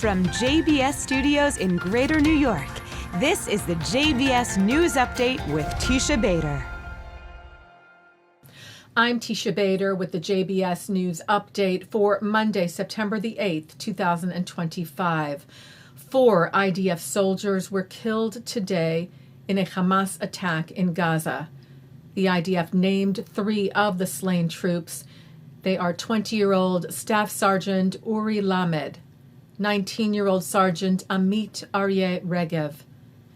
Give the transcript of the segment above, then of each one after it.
From JBS Studios in Greater New York, this is the JBS News Update with Teisha Bader. I'm Teisha Bader with the JBS News Update for Monday, September the 8th, 2025. 4 IDF soldiers were killed today in a Hamas attack in Gaza. The IDF named 3 of the slain troops. They are 20-year-old Staff Sergeant Uri Lamed, 19-year-old Sergeant Amit Aryeh Regev,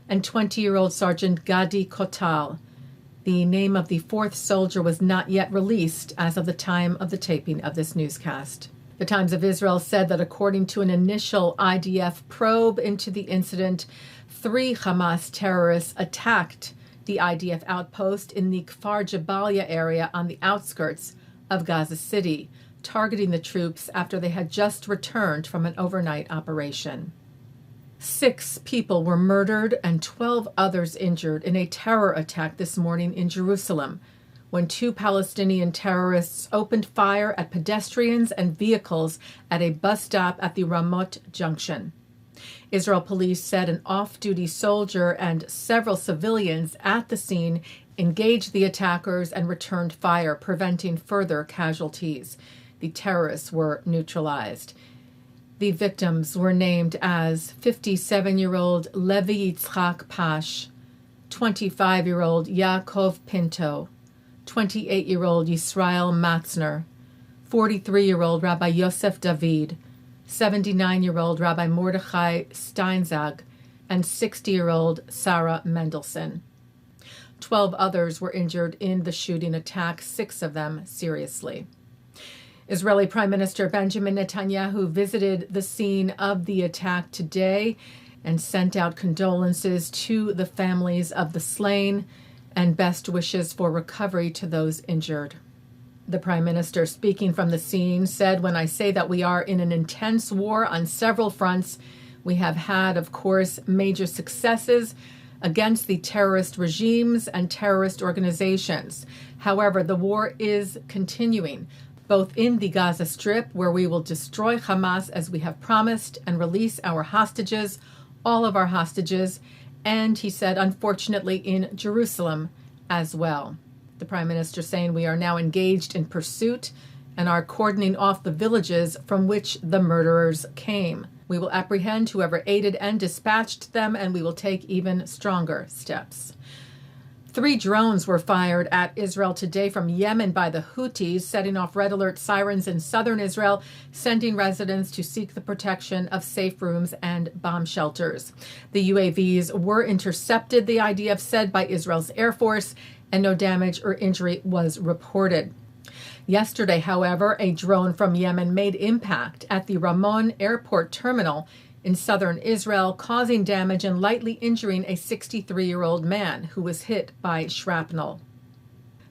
and 20-year-old Sergeant Gadi Kotal. The name of the 4th soldier was not yet released as of the time of the taping of this newscast. The Times of Israel said that according to an initial IDF probe into the incident, 3 Hamas terrorists attacked the IDF outpost in the Kfar Jabalia area on the outskirts of Gaza City, targeting the troops after they had just returned from an overnight operation. 6 people were murdered and 12 others injured in a terror attack this morning in Jerusalem, when 2 Palestinian terrorists opened fire at pedestrians and vehicles at a bus stop at the Ramot Junction. Israel police said an off-duty soldier and several civilians at the scene engaged the attackers and returned fire, preventing further casualties. The terrorists were neutralized. The victims were named as 57-year-old Levi Yitzchak Pash, 25-year-old Yaakov Pinto, 28-year-old Yisrael Matzner, 43-year-old Rabbi Yosef David, 79-year-old Rabbi Mordechai Steinzag, and 60-year-old Sarah Mendelson. 12 others were injured in the shooting attack, 6 of them seriously. Israeli Prime Minister Benjamin Netanyahu visited the scene of the attack today and sent out condolences to the families of the slain and best wishes for recovery to those injured. The Prime Minister, speaking from the scene, said, "When I say that we are in an intense war on several fronts, we have had, of course, major successes against the terrorist regimes and terrorist organizations. However, the war is continuing, both in the Gaza Strip, where we will destroy Hamas as we have promised and release our hostages, all of our hostages, and," he said, "unfortunately in Jerusalem as well." The Prime Minister saying we are now engaged in pursuit and are cordoning off the villages from which the murderers came. We will apprehend whoever aided and dispatched them, and we will take even stronger steps. 3 drones were fired at Israel today from Yemen by the Houthis, setting off red alert sirens in southern Israel, sending residents to seek the protection of safe rooms and bomb shelters. The UAVs were intercepted, the IDF said, by Israel's Air Force, and no damage or injury was reported. Yesterday, however, a drone from Yemen made impact at the Ramon Airport terminal in southern Israel, causing damage and lightly injuring a 63-year-old man who was hit by shrapnel.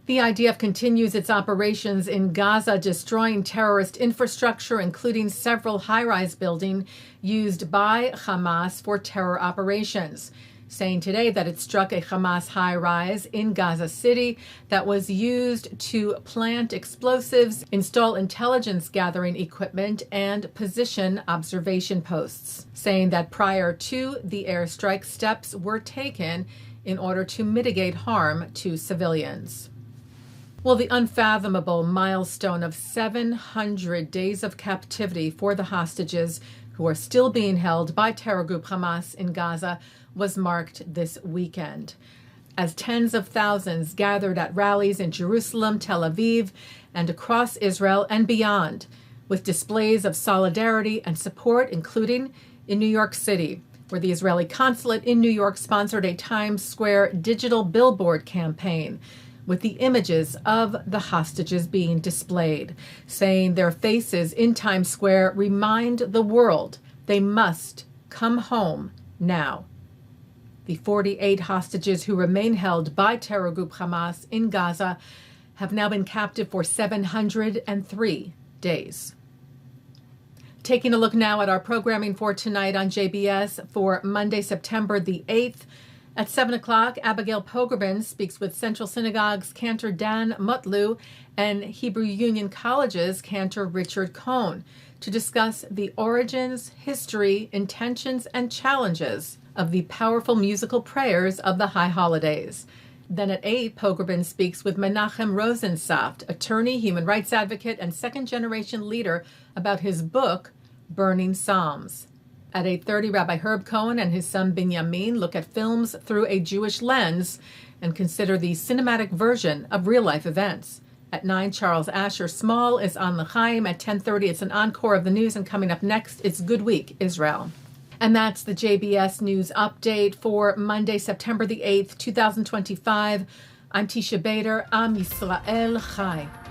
The IDF continues its operations in Gaza, destroying terrorist infrastructure, including several high-rise buildings used by Hamas for terror operations, saying today that it struck a Hamas high-rise in Gaza City that was used to plant explosives, install intelligence-gathering equipment, and position observation posts, saying that prior to the airstrike, steps were taken in order to mitigate harm to civilians. Well, the unfathomable milestone of 700 days of captivity for the hostages who are still being held by terror group Hamas in Gaza was marked this weekend, as tens of thousands gathered at rallies in Jerusalem, Tel Aviv, and across Israel and beyond, with displays of solidarity and support, including in New York City, where the Israeli consulate in New York sponsored a Times Square digital billboard campaign with the images of the hostages being displayed, saying their faces in Times Square remind the world they must come home now. The 48 hostages who remain held by terror group Hamas in Gaza have now been captive for 703 days. Taking a look now at our programming for tonight on JBS for Monday, September the 8th. At 7 o'clock, Abigail Pogrebin speaks with Central Synagogue's Cantor Dan Mutlu and Hebrew Union College's Cantor Richard Cohn to discuss the origins, history, intentions, and challenges of the powerful musical prayers of the high holidays. Then at 8, Pogrebin speaks with Menachem Rosensaft, attorney, human rights advocate, and second-generation leader, about his book, Burning Psalms. At 8:30, Rabbi Herb Cohn and his son Benyamin look at films through a Jewish lens and consider the cinematic version of real-life events. At 9, Charles Asher Small is on L'chaim. At 10:30, it's an encore of the news, and coming up next, it's Good Week, Israel. And that's the JBS News Update for Monday, September the 8th, 2025. I'm Teisha Bader. Am Yisrael Chai.